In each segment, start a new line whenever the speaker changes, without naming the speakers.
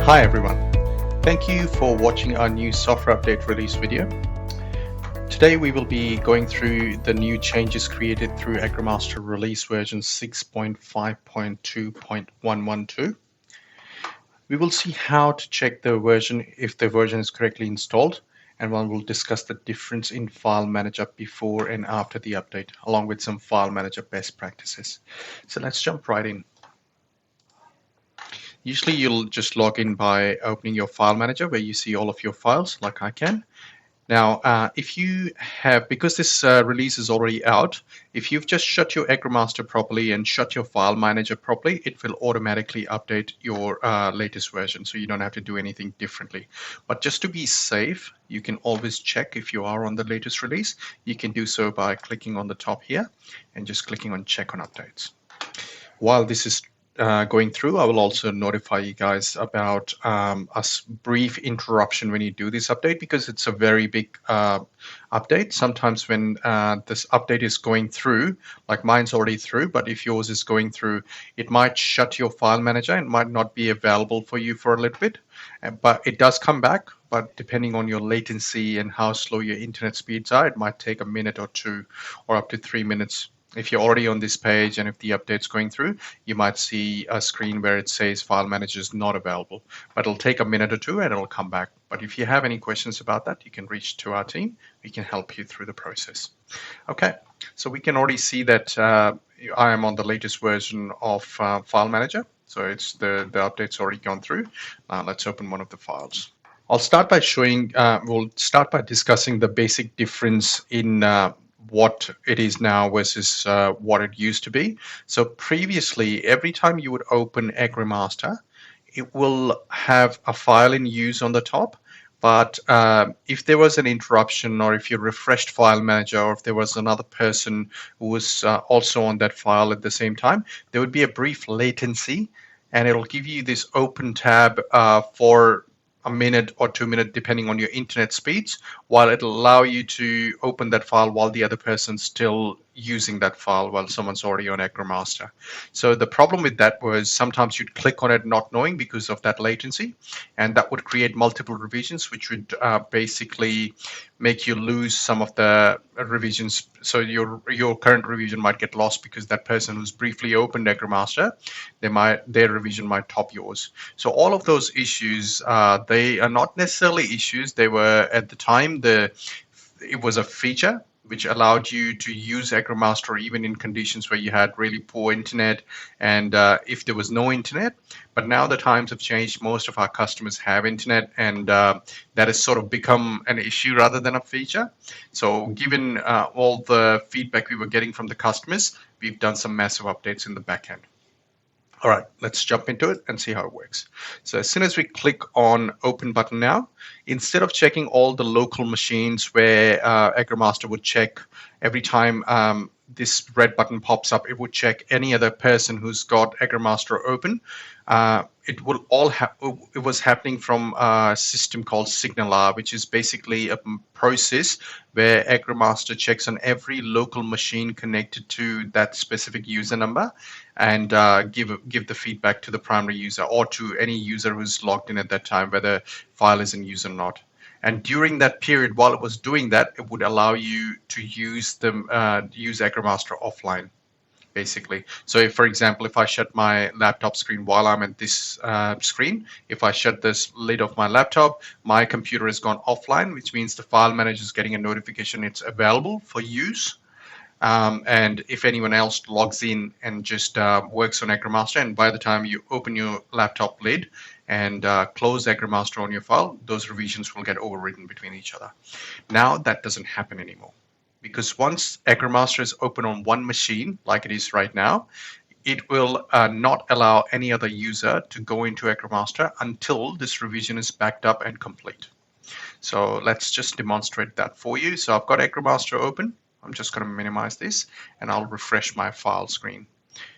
Hi everyone, thank you for watching our new software update release video. Today we will be going through the new changes created through Agrimaster release version 6.5.2.112. We will see how to check the version if the version is correctly installed, and one will discuss the difference in file manager before and after the update, along with some file manager best practices. So let's jump right in. Usually you'll just log in by opening your file manager where you see all of your files like I can. Now, if you have, because this release is already out, if you've just shut your Agrimaster properly and shut your file manager properly, it will automatically update your latest version, so you don't have to do anything differently. But just to be safe, you can always check if you are on the latest release. You can do so by clicking on the top here and just clicking on check on updates. While this is going through, I will also notify you guys about a brief interruption when you do this update, because it's a very big update. Sometimes when this update is going through, like mine's already through, but if yours is going through, it might shut your file manager and might not be available for you for a little bit, but it does come back. But depending on your latency and how slow your internet speeds are, it might take a minute or two or up to 3 minutes. If you're already on this page and if the update's going through, you might see a screen where it says file manager is not available, but it'll take a minute or two and it'll come back. But if you have any questions about that, you can reach to our team. We can help you through the process. Okay, so we can already see that I am on the latest version of file manager. So it's the update's already gone through. Let's open one of the files. I'll start by showing, we'll start by discussing the basic difference in what it is now versus what it used to be. So previously, every time you would open Agrimaster, it will have a file in use on the top. But if there was an interruption, or if you refreshed file manager, or if there was another person who was also on that file at the same time, there would be a brief latency, and it'll give you this open tab for a minute or 2 minutes, depending on your internet speeds, while it'll allow you to open that file while the other person's still using that file while someone's already on Agrimaster. So the problem with that was sometimes you'd click on it not knowing because of that latency, and that would create multiple revisions, which would basically make you lose some of the revisions. So your current revision might get lost because that person who's briefly opened Agrimaster, their revision might top yours. So all of those issues, they are not necessarily issues. They were at the time it was a feature which allowed you to use Agrimaster even in conditions where you had really poor internet and if there was no internet. But now the times have changed. Most of our customers have internet, and that has sort of become an issue rather than a feature. So given all the feedback we were getting from the customers, we've done some massive updates in the backend. All right, let's jump into it and see how it works. So as soon as we click on open button now, instead of checking all the local machines where Agrimaster would check every time this red button pops up, it would check any other person who's got Agrimaster open. It was happening from a system called Signalar, which is basically a process where Agrimaster checks on every local machine connected to that specific user number and give the feedback to the primary user or to any user who's logged in at that time, whether file is in use or not. And during that period, while it was doing that, it would allow you to use Agrimaster offline, basically. So if, for example, if I shut my laptop screen while I'm at this screen, if I shut this lid of my laptop, my computer has gone offline, which means the file manager is getting a notification it's available for use. And if anyone else logs in and just works on Agrimaster, and by the time you open your laptop lid and close Agrimaster on your file, those revisions will get overwritten between each other. Now that doesn't happen anymore, because once Agrimaster is open on one machine, like it is right now, it will not allow any other user to go into Agrimaster until this revision is backed up and complete. So let's just demonstrate that for you. So I've got Agrimaster open. I'm just going to minimize this and I'll refresh my file screen.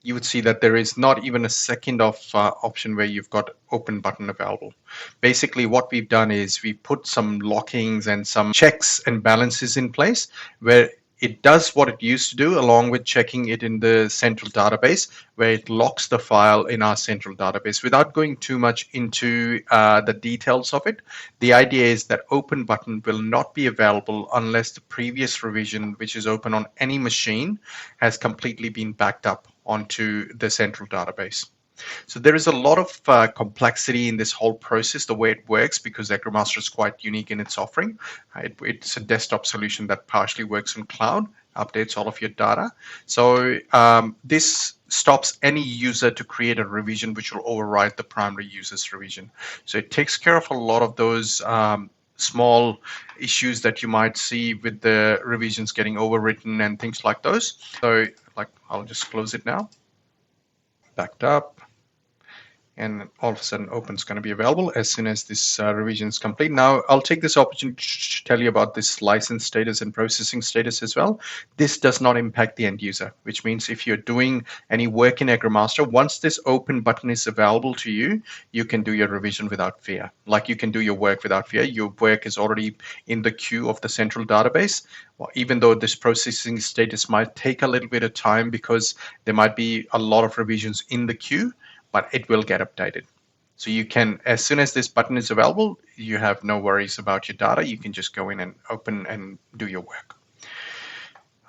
You would see that there is not even a second of option where you've got open button available. Basically what we've done is we put some lockings and some checks and balances in place where it does what it used to do, along with checking it in the central database, where it locks the file in our central database. Without going too much into the details of it, the idea is that open button will not be available unless the previous revision, which is open on any machine, has completely been backed up onto the central database. So there is a lot of complexity in this whole process, the way it works, because Agrimaster is quite unique in its offering. It's a desktop solution that partially works on cloud, updates all of your data. So this stops any user to create a revision which will override the primary user's revision. So it takes care of a lot of those small issues that you might see with the revisions getting overwritten and things like those. So like, I'll just close it now. Backed up. And all of a sudden open is going to be available as soon as this revision is complete. Now I'll take this opportunity to tell you about this license status and processing status as well. This does not impact the end user, which means if you're doing any work in Agrimaster, once this open button is available to you, you can do your revision without fear. Like you can do your work without fear. Your work is already in the queue of the central database. Well, even though this processing status might take a little bit of time because there might be a lot of revisions in the queue, but it will get updated. So you can, as soon as this button is available, you have no worries about your data. You can just go in and open and do your work.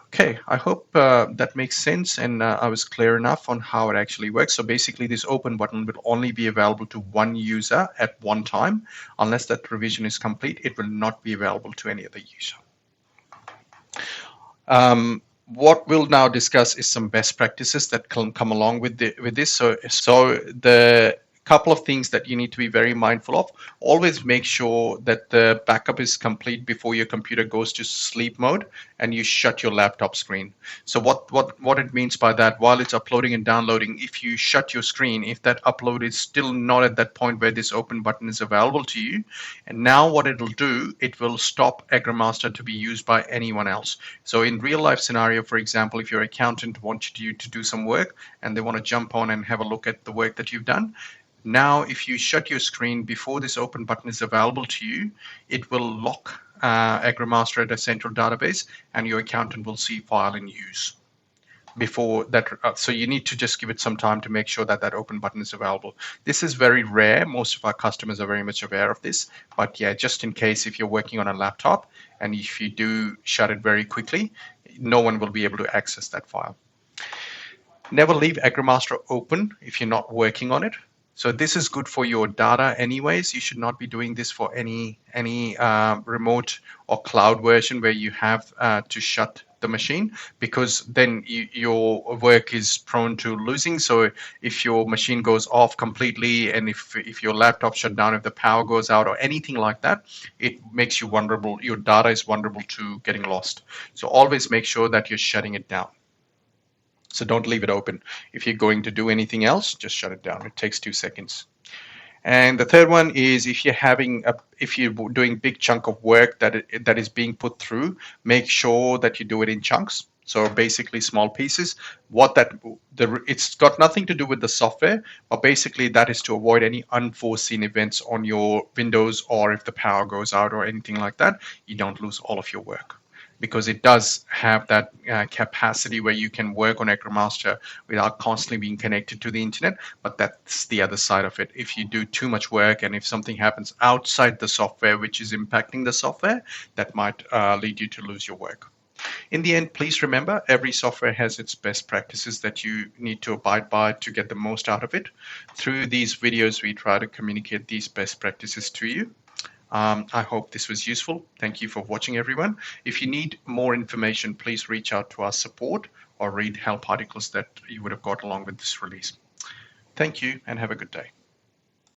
Okay, I hope that makes sense and I was clear enough on how it actually works. So basically this open button will only be available to one user at one time. Unless that revision is complete, it will not be available to any other user. What we'll now discuss is some best practices that can come along with this. So the couple of things that you need to be very mindful of. Always make sure that the backup is complete before your computer goes to sleep mode and you shut your laptop screen. So what it means by that, while it's uploading and downloading, if you shut your screen, if that upload is still not at that point where this open button is available to you, and now what it'll do, it will stop Agrimaster to be used by anyone else. So in real life scenario, for example, if your accountant wants you to do some work and they want to jump on and have a look at the work that you've done, now, if you shut your screen before this open button is available to you, it will lock Agrimaster at a central database and your accountant will see file in use before that. So you need to just give it some time to make sure that that open button is available. This is very rare. Most of our customers are very much aware of this. But yeah, just in case if you're working on a laptop and if you do shut it very quickly, no one will be able to access that file. Never leave Agrimaster open if you're not working on it. So this is good for your data anyways. You should not be doing this for any remote or cloud version where you have to shut the machine, because then your work is prone to losing. So if your machine goes off completely and if your laptop shut down, if the power goes out or anything like that, it makes you vulnerable. Your data is vulnerable to getting lost. So always make sure that you're shutting it down. So don't leave it open. If you're going to do anything else, just shut it down. It takes 2 seconds. And the third one is if you're doing big chunk of work that is being put through, make sure that you do it in chunks. So basically small pieces. It's got nothing to do with the software, but basically that is to avoid any unforeseen events on your Windows, or if the power goes out or anything like that, you don't lose all of your work. Because it does have that capacity where you can work on Agrimaster without constantly being connected to the internet, but that's the other side of it. If you do too much work and if something happens outside the software which is impacting the software, that might lead you to lose your work. In the end, please remember, every software has its best practices that you need to abide by to get the most out of it. Through these videos, we try to communicate these best practices to you. I hope this was useful. Thank you for watching, everyone. If you need more information, please reach out to our support or read help articles that you would have got along with this release. Thank you and have a good day.